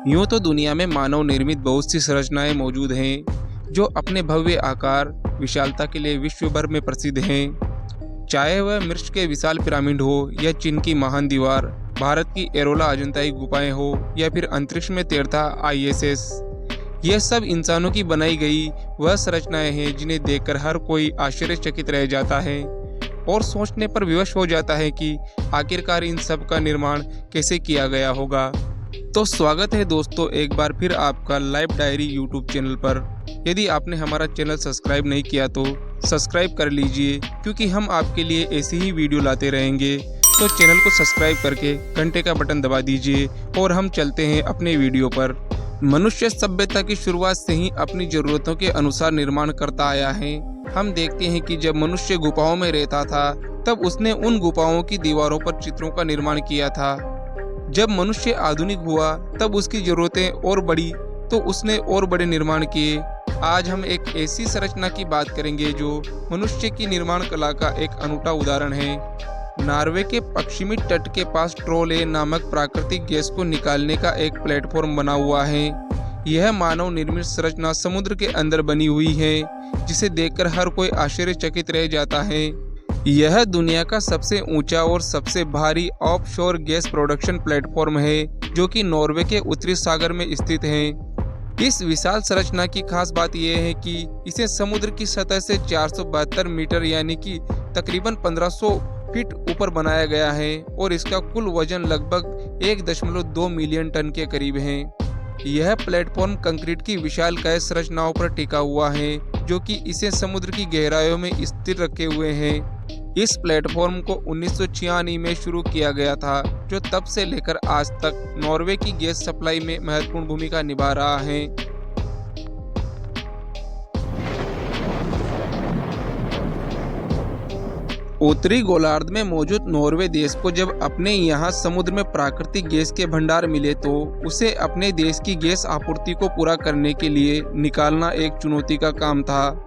यूं तो दुनिया में मानव निर्मित बहुत सी संरचनाएं मौजूद हैं जो अपने भव्य आकार विशालता के लिए विश्व भर में प्रसिद्ध हैं। चाहे वह मिस्र के विशाल पिरामिड हो या चीन की महान दीवार, भारत की एरोला अजंताई गुफाएं हो या फिर अंतरिक्ष में तैरता ISS, यह सब इंसानों की बनाई गई वह संरचनाएं हैं जिन्हें देखकर हर कोई आश्चर्यचकित रह जाता है और सोचने पर विवश हो जाता है कि आखिरकार इन सब का निर्माण कैसे किया गया होगा। तो स्वागत है दोस्तों एक बार फिर आपका लाइफ डायरी यूट्यूब चैनल पर। यदि आपने हमारा चैनल सब्सक्राइब नहीं किया तो सब्सक्राइब कर लीजिए, क्योंकि हम आपके लिए ऐसी ही वीडियो लाते रहेंगे। तो चैनल को सब्सक्राइब करके घंटे का बटन दबा दीजिए और हम चलते हैं अपने वीडियो पर। मनुष्य सभ्यता की शुरुआत से ही अपनी जरूरतों के अनुसार निर्माण करता आया है। हम देखते हैं कि जब मनुष्य गुफाओं में रहता था तब उसने उन गुफाओं की दीवारों पर चित्रों का निर्माण किया था। जब मनुष्य आधुनिक हुआ तब उसकी जरूरतें और बढ़ी तो उसने और बड़े निर्माण किए। आज हम एक ऐसी संरचना की बात करेंगे जो मनुष्य की निर्माण कला का एक अनूठा उदाहरण है। नॉर्वे के पश्चिमी तट के पास ट्रोल ए नामक प्राकृतिक गैस को निकालने का एक प्लेटफॉर्म बना हुआ है। यह मानव निर्मित संरचना समुद्र के अंदर बनी हुई है, जिसे देखकर हर कोई आश्चर्यचकित रह जाता है। यह दुनिया का सबसे ऊंचा और सबसे भारी ऑफशोर गैस प्रोडक्शन प्लेटफॉर्म है, जो कि नॉर्वे के उत्तरी सागर में स्थित है। इस विशाल संरचना की खास बात यह है कि इसे समुद्र की सतह से 472 मीटर यानी कि तकरीबन 1500 फीट ऊपर बनाया गया है और इसका कुल वजन लगभग 1.2 मिलियन टन के करीब है। यह प्लेटफॉर्म कंक्रीट की विशालकाय संरचनाओं पर टिका हुआ है, जो कि इसे समुद्र की गहराइयों में स्थिर रखे हुए हैं। इस प्लेटफॉर्म को 1996 में शुरू किया गया था, जो तब से लेकर आज तक नॉर्वे की गैस सप्लाई में महत्वपूर्ण भूमिका निभा रहा है। उत्तरी गोलार्ध में मौजूद नॉर्वे देश को जब अपने यहाँ समुद्र में प्राकृतिक गैस के भंडार मिले तो उसे अपने देश की गैस आपूर्ति को पूरा करने के लिए निकालना एक चुनौती का काम था।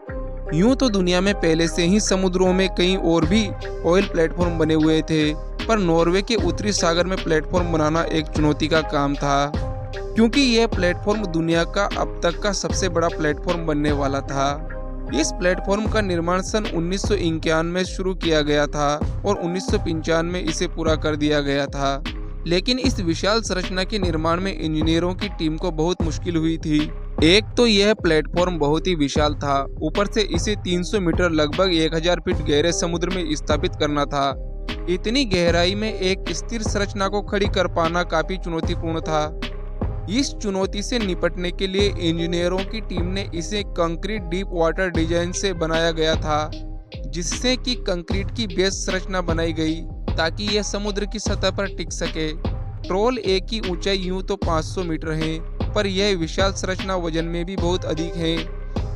यूं तो दुनिया में पहले से ही समुद्रों में कई और भी ऑयल प्लेटफॉर्म बने हुए थे, पर नॉर्वे के उत्तरी सागर में प्लेटफॉर्म बनाना एक चुनौती का काम था, क्योंकि यह प्लेटफॉर्म दुनिया का अब तक का सबसे बड़ा प्लेटफॉर्म बनने वाला था। इस प्लेटफॉर्म का निर्माण सन 1951 में शुरू किया गया था और 1995 में इसे पूरा कर दिया गया था। लेकिन इस विशाल संरचना के निर्माण में इंजीनियरों की टीम को बहुत मुश्किल हुई थी। एक तो यह प्लेटफॉर्म बहुत ही विशाल था, ऊपर से इसे 300 मीटर लगभग 1000 फीट गहरे समुद्र में स्थापित करना था। इतनी गहराई में एक स्थिर संरचना को खड़ी कर पाना काफी चुनौतीपूर्ण था। इस चुनौती से निपटने के लिए इंजीनियरों की टीम ने इसे कंक्रीट डीप वाटर डिजाइन से बनाया गया था, जिससे कि कंक्रीट की बेस संरचना बनाई गई ताकि यह समुद्र की सतह पर टिक सके। ट्रोल ए की ऊंचाई यूं तो 500 मीटर है, पर यह विशाल संरचना वजन में भी बहुत अधिक है।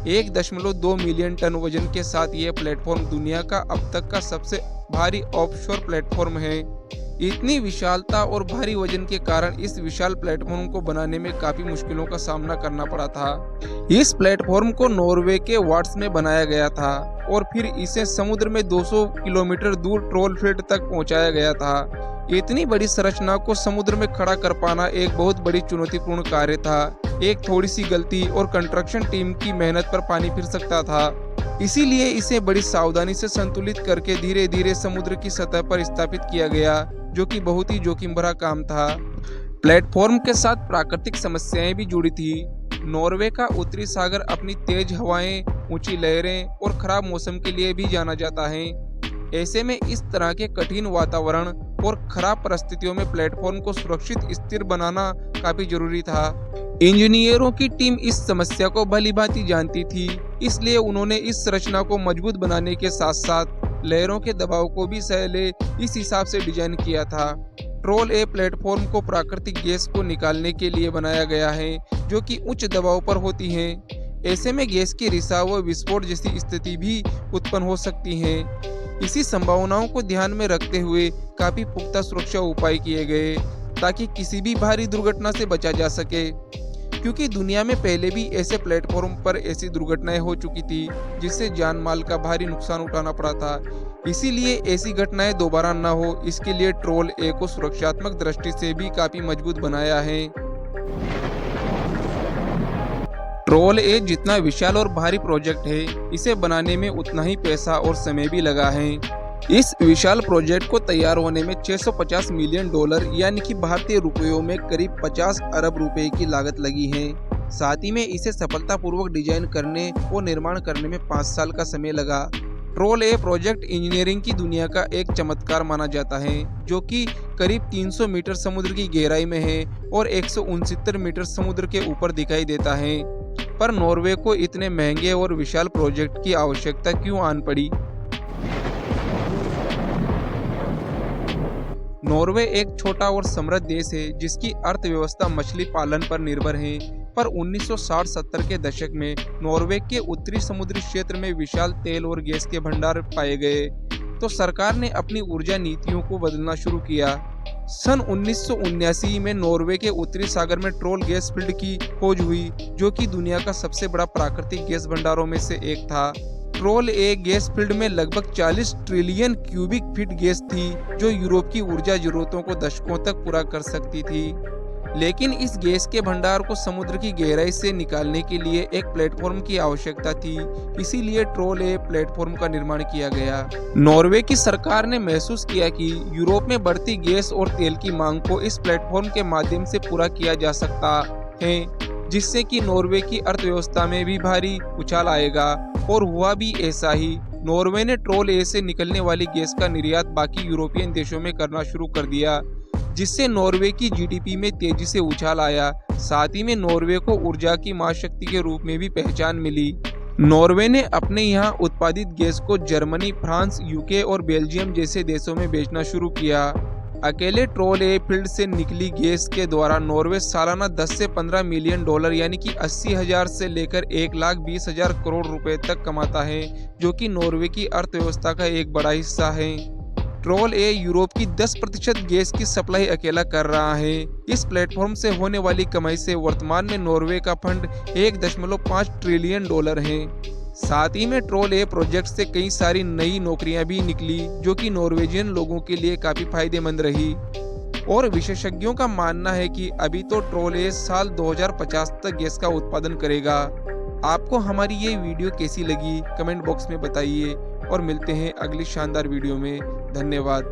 1.2 मिलियन टन वजन के साथ यह प्लेटफॉर्म दुनिया का अब तक का सबसे भारी ऑफशोर प्लेटफॉर्म है। इतनी विशालता और भारी वजन के कारण इस विशाल प्लेटफॉर्म को बनाने में काफी मुश्किलों का सामना करना पड़ा था। इस प्लेटफॉर्म को नॉर्वे के वाट्स में बनाया गया था और फिर इसे समुद्र में 200 किलोमीटर दूर ट्रोलफील्ड तक पहुंचाया गया था। इतनी बड़ी संरचना को समुद्र में खड़ा कर पाना एक बहुत बड़ी चुनौतीपूर्ण कार्य था। एक थोड़ी सी गलती और कंस्ट्रक्शन टीम की मेहनत पर पानी फिर सकता था। इसीलिए इसे बड़ी सावधानी से संतुलित करके धीरे धीरे समुद्र की सतह पर स्थापित किया गया, जो कि बहुत ही जोखिम भरा काम था। प्लेटफॉर्म के साथ प्राकृतिक समस्याएं भी जुड़ी थी। नॉर्वे का उत्तरी सागर अपनी तेज हवाएं, ऊंची लहरें और खराब मौसम के लिए भी जाना जाता है। ऐसे में इस तरह के कठिन वातावरण और खराब परिस्थितियों में प्लेटफॉर्म को सुरक्षित स्थिर बनाना काफी जरूरी था। इंजीनियरों की टीम इस समस्या को भलीभांति जानती थी, इसलिए उन्होंने इस संरचना को मजबूत बनाने के साथ साथ लहरों के दबाव को भी सह ले इस हिसाब से डिजाइन किया था। ट्रोल ए प्लेटफॉर्म को प्राकृतिक गैस को निकालने के लिए बनाया गया है, जो कि उच्च दबाव पर होती है। ऐसे में गैस की रिसाव व विस्फोट जैसी स्थिति भी उत्पन्न हो सकती है। इसी संभावनाओं को ध्यान में रखते हुए काफी पुख्ता सुरक्षा उपाय किए गए ताकि किसी भी भारी दुर्घटना से बचा जा सके, क्योंकि दुनिया में पहले भी ऐसे प्लेटफॉर्म पर ऐसी दुर्घटनाएं हो चुकी थी जिससे जान माल का भारी नुकसान उठाना पड़ा था। इसीलिए ऐसी घटनाएं दोबारा न हो, इसके लिए ट्रोल ए को सुरक्षात्मक दृष्टि से भी काफी मजबूत बनाया है। ट्रोल ए जितना विशाल और भारी प्रोजेक्ट है, इसे बनाने में उतना ही पैसा और समय भी लगा है। इस विशाल प्रोजेक्ट को तैयार होने में 650 मिलियन डॉलर यानी कि भारतीय रुपयों में करीब 50 अरब रुपए की लागत लगी है। साथ ही में इसे सफलतापूर्वक डिजाइन करने और निर्माण करने में 5 साल का समय लगा। ट्रोल ए प्रोजेक्ट इंजीनियरिंग की दुनिया का एक चमत्कार माना जाता है, जो कि करीब 300 मीटर समुद्र की गहराई में है और 169 मीटर समुद्र के ऊपर दिखाई देता है। पर नॉर्वे को इतने महंगे और विशाल प्रोजेक्ट की आवश्यकता क्यों आन पड़ी? नॉर्वे एक छोटा और समृद्ध देश है जिसकी अर्थव्यवस्था मछली पालन पर निर्भर है। पर 1960-70 के दशक में नॉर्वे के उत्तरी समुद्री क्षेत्र में विशाल तेल और गैस के भंडार पाए गए, तो सरकार ने अपनी ऊर्जा नीतियों को बदलना शुरू किया। सन 1979 में नॉर्वे के उत्तरी सागर में ट्रोल गैस फील्ड की खोज हुई, जो कि दुनिया का सबसे बड़ा प्राकृतिक गैस भंडारों में से एक था। ट्रोल ए गैस फील्ड में लगभग 40 ट्रिलियन क्यूबिक फीट गैस थी, जो यूरोप की ऊर्जा जरूरतों को दशकों तक पूरा कर सकती थी। लेकिन इस गैस के भंडार को समुद्र की गहराई से निकालने के लिए एक प्लेटफॉर्म की आवश्यकता थी, इसीलिए ट्रोल ए प्लेटफॉर्म का निर्माण किया गया। नॉर्वे की सरकार ने महसूस किया कि यूरोप में बढ़ती गैस और तेल की मांग को इस प्लेटफॉर्म के माध्यम से पूरा किया जा सकता है, जिससे कि नॉर्वे की अर्थव्यवस्था में भी भारी उछाल आएगा, और हुआ भी ऐसा ही। नॉर्वे ने ट्रोल ए से निकलने वाली गैस का निर्यात बाकी यूरोपियन देशों में करना शुरू कर दिया, जिससे नॉर्वे की जीडीपी में तेजी से उछाल आया। साथ ही में नॉर्वे को ऊर्जा की महाशक्ति के रूप में भी पहचान मिली। नॉर्वे ने अपने यहाँ उत्पादित गैस को जर्मनी, फ्रांस, यूके और बेल्जियम जैसे देशों में बेचना शुरू किया। अकेले ट्रोल ए फील्ड से निकली गैस के द्वारा नॉर्वे सालाना 10 से 15 मिलियन डॉलर यानी कि 80,000 से लेकर 1,20,000 करोड़ रुपए तक कमाता है, जो कि नॉर्वे की अर्थव्यवस्था का एक बड़ा हिस्सा है। ट्रोल ए यूरोप की 10% गैस की सप्लाई अकेला कर रहा है। इस प्लेटफॉर्म से होने वाली कमाई से वर्तमान में नॉर्वे का फंड 1.5 ट्रिलियन डॉलर है। साथ ही में ट्रोल ए प्रोजेक्ट से कई सारी नई नौकरियां भी निकली, जो कि नॉर्वेजियन लोगों के लिए काफी फायदेमंद रही। और विशेषज्ञों का मानना है कि अभी तो ट्रोल ए साल 2050 तक गैस का उत्पादन करेगा। आपको हमारी ये वीडियो कैसी लगी कमेंट बॉक्स में बताइए, और मिलते हैं अगली शानदार वीडियो में। धन्यवाद।